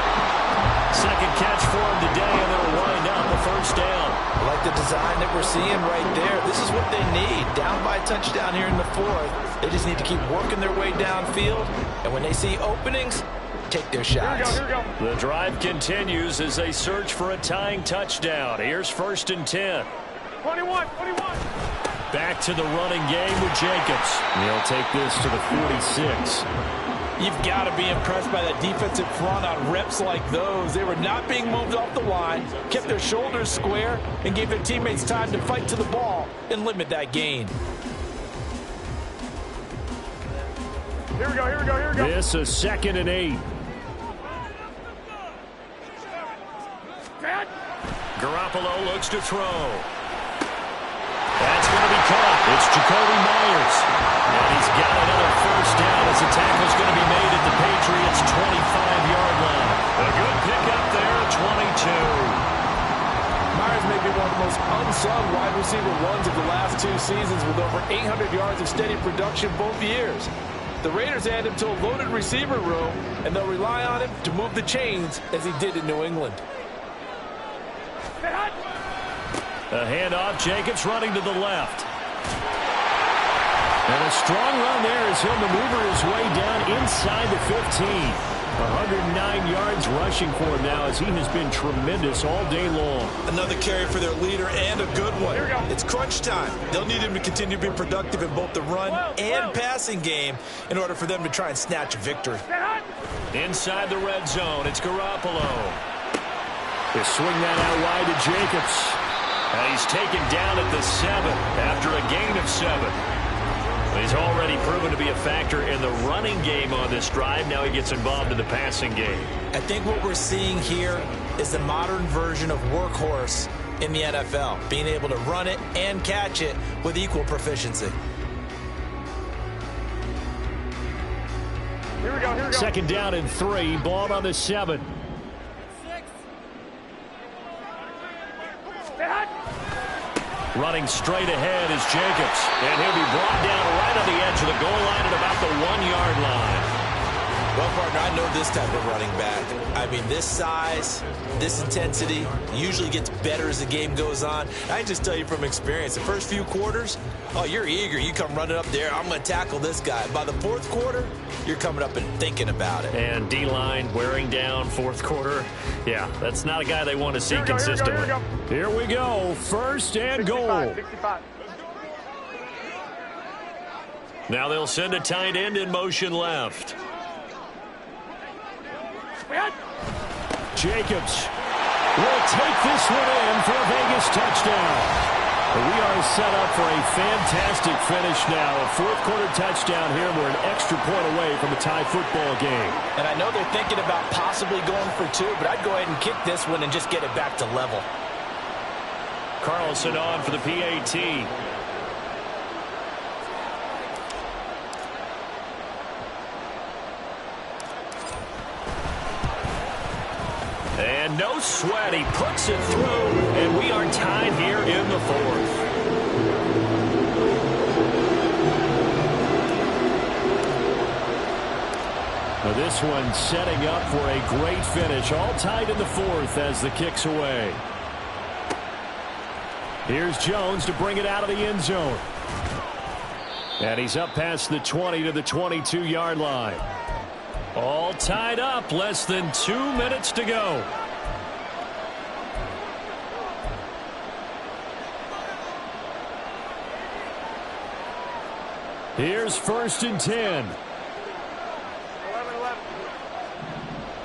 Second catch for him today, and they'll wind up a 1st down. I like the design that we're seeing right there. This is what they need. Down by a touchdown here in the 4th. They just need to keep working their way downfield. And when they see openings, take their shots. Here we go. The drive continues as they search for a tying touchdown. Here's 1st and 10. 21. Back to the running game with Jacobs. He'll take this to the 46. You've got to be impressed by that defensive front on reps like those. They were not being moved off the line, kept their shoulders square, and gave their teammates time to fight to the ball and limit that gain. Here we go. This is 2nd and 8. Garoppolo looks to throw. That's going to be caught. It's Jacoby Myers. And he's got another 1st down as the tackle's going to be made at the Patriots' 25-yard line. A good pickup there at 22. Myers may be one of the most unsung wide receiver ones of the last 2 seasons with over 800 yards of steady production both years. The Raiders add him to a loaded receiver room, and they'll rely on him to move the chains as he did in New England. A handoff, Jacobs running to the left. And a strong run there as he'll maneuver his way down inside the 15. 109 yards rushing for him now as he has been tremendous all day long. Another carry for their leader and a good one. It's crunch time. They'll need him to continue to be productive in both the run and passing game in order for them to try and snatch a victory. Inside the red zone, it's Garoppolo. They swing that out wide to Jacobs. And he's taken down at the 7 after a gain of 7. He's already proven to be a factor in the running game on this drive. Now he gets involved in the passing game. I think what we're seeing here is the modern version of workhorse in the NFL, being able to run it and catch it with equal proficiency. Here we go. 2nd down and 3, ball on the 7. Running straight ahead is Jacobs. And he'll be brought down right on the edge of the goal line at about the 1-yard line. Well, partner, I know this type of running back. I mean, this size, this intensity usually gets better as the game goes on. I just tell you from experience, the first few quarters, oh, you're eager. You come running up there, I'm going to tackle this guy. By the 4th quarter, you're coming up and thinking about it. And D-line wearing down 4th quarter. Yeah, that's not a guy they want to see consistently. Here we go. 1st and goal. 65. Now they'll send a tight end in motion left. Jacobs. will take this one in for a Vegas touchdown. We are set up for a fantastic finish now. A fourth-quarter touchdown here. We're an extra point away from a tie football game. And I know they're thinking about possibly going for two, but I'd go ahead and kick this one and just get it back to level. Carlson on for the PAT. And no sweat. He puts it through, and we are tied here in the fourth. Now this one setting up for a great finish. All tied in the fourth as the kick's away. Here's Jones to bring it out of the end zone. And he's up past the 20 to the 22-yard line. All tied up. Less than 2 minutes to go. Here's 1st and 10. 11.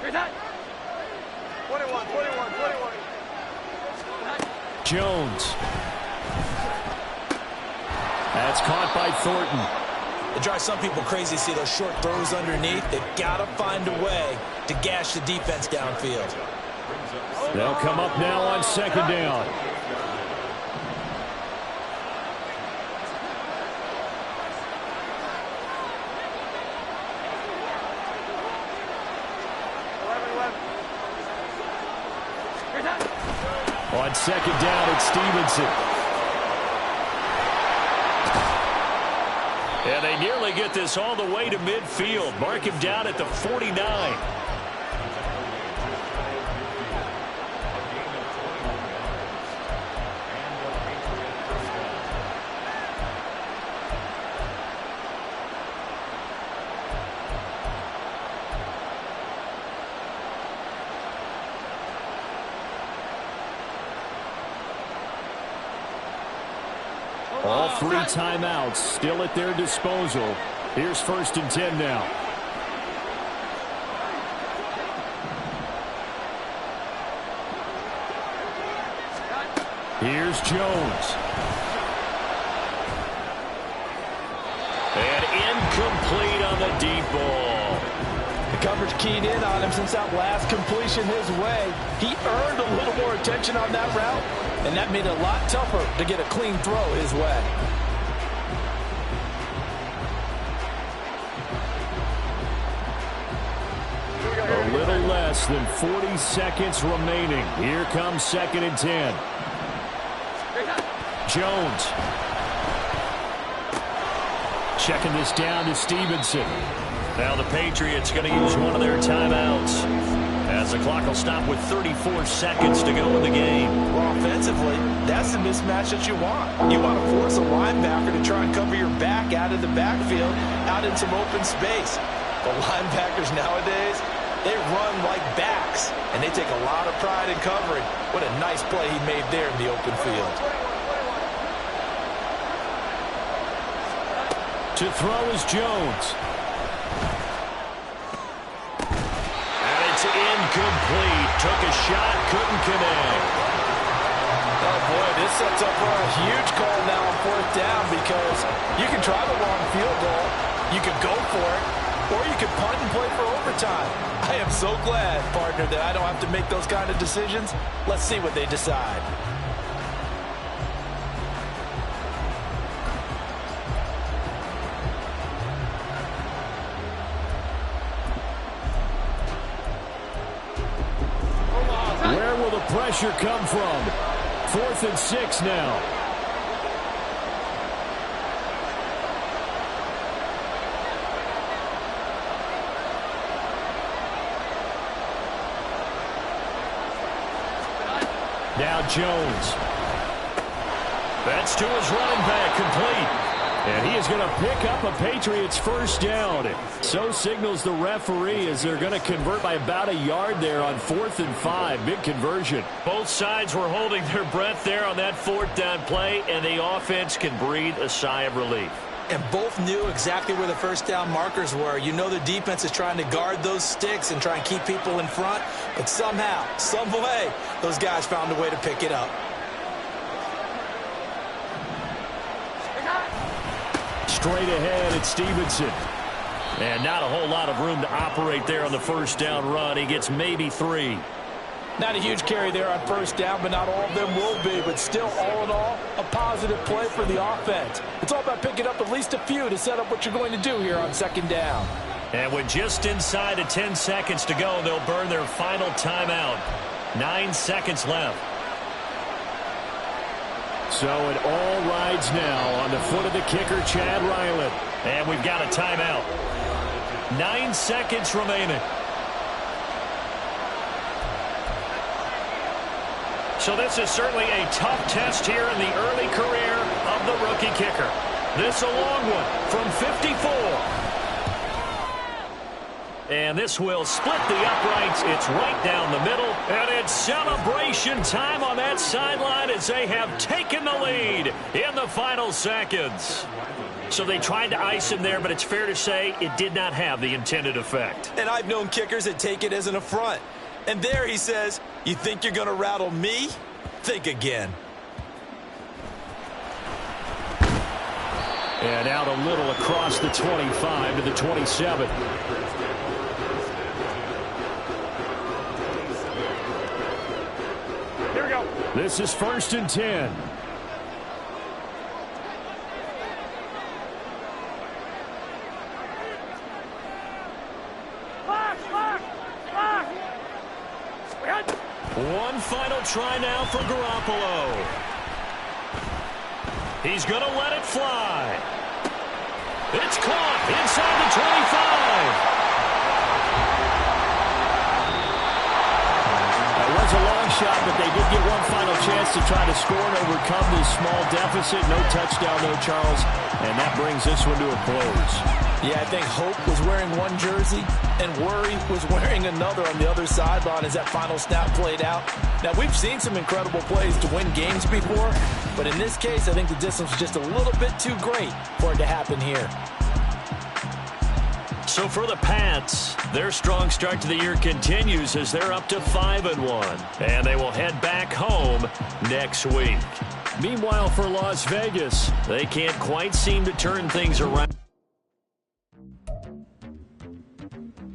Here's that. 21. Jones. That's caught by Thornton. It drives some people crazy to see those short throws underneath. They've got to find a way to gash the defense downfield. They'll come up now on 2nd down. On 2nd down, it's Stevenson. And they nearly get this all the way to midfield. Mark him down at the 49. All 3 timeouts still at their disposal. Here's 1st and 10 now. Here's Jones. And incomplete on the deep ball. The coverage keyed in on him since that last completion his way. He earned a little more attention on that route, and that made it a lot tougher to get a clean throw his way. A little less than 40 seconds remaining. Here comes 2nd and 10. Jones. Checking this down to Stevenson. Now the Patriots going to use one of their timeouts, as the clock will stop with 34 seconds to go in the game. Well, offensively, that's the mismatch that you want. You want to force a linebacker to try and cover your back out of the backfield, out in some open space. The linebackers nowadays, they run like backs, and they take a lot of pride in covering. What a nice play he made there in the open field. To throw is Jones. And it's incomplete. Took a shot, couldn't connect. Oh, boy, this sets up for a huge call now on 4th down, because you can try the long field goal, you could go for it, or you could punt and play for overtime. I am so glad, partner, that I don't have to make those kind of decisions. Let's see what they decide. Where will the pressure come from? 4th and 6 now. Now Jones. That's to his running back, complete. And he is going to pick up a Patriots 1st down. So signals the referee as they're going to convert by about a yard there on 4th and 5. Big conversion. Both sides were holding their breath there on that 4th down play, and the offense can breathe a sigh of relief. and both knew exactly where the first down markers were. You know the defense is trying to guard those sticks and try and keep people in front, but somehow, some way, those guys found a way to pick it up. Straight ahead, it's Stevenson. And not a whole lot of room to operate there on the first down run. He gets maybe 3. Not a huge carry there on first down, but not all of them will be. But still, all in all, a positive play for the offense. It's all about picking up at least a few to set up what you're going to do here on second down. And with just inside of 10 seconds to go, they'll burn their final timeout. 9 seconds left. So it all rides now on the foot of the kicker, Chad Ryland. And we've got a timeout. 9 seconds remaining. So this is certainly a tough test here in the early career of the rookie kicker. This a long one from 54. And this will split the uprights. It's right down the middle. And it's celebration time on that sideline as they have taken the lead in the final seconds. So they tried to ice him there, but it's fair to say it did not have the intended effect. And I've known kickers that take it as an affront. And there he says, you think you're going to rattle me? Think again. And out a little across the 25 to the 27. Here we go. This is 1st and 10. One final try now for Garoppolo. He's going to let it fly. It's caught inside the 25. It was a long shot, but they did get one final chance to try to score and overcome this small deficit. No touchdown, though, Charles. And that brings this one to a close. Yeah, I think hope was wearing one jersey and worry was wearing another on the other sideline as that final snap played out. Now, we've seen some incredible plays to win games before, but in this case, I think the distance was just a little bit too great for it to happen here. So for the Pats, their strong start to the year continues as they're up to 5-1. And they will head back home next week. Meanwhile, for Las Vegas, they can't quite seem to turn things around.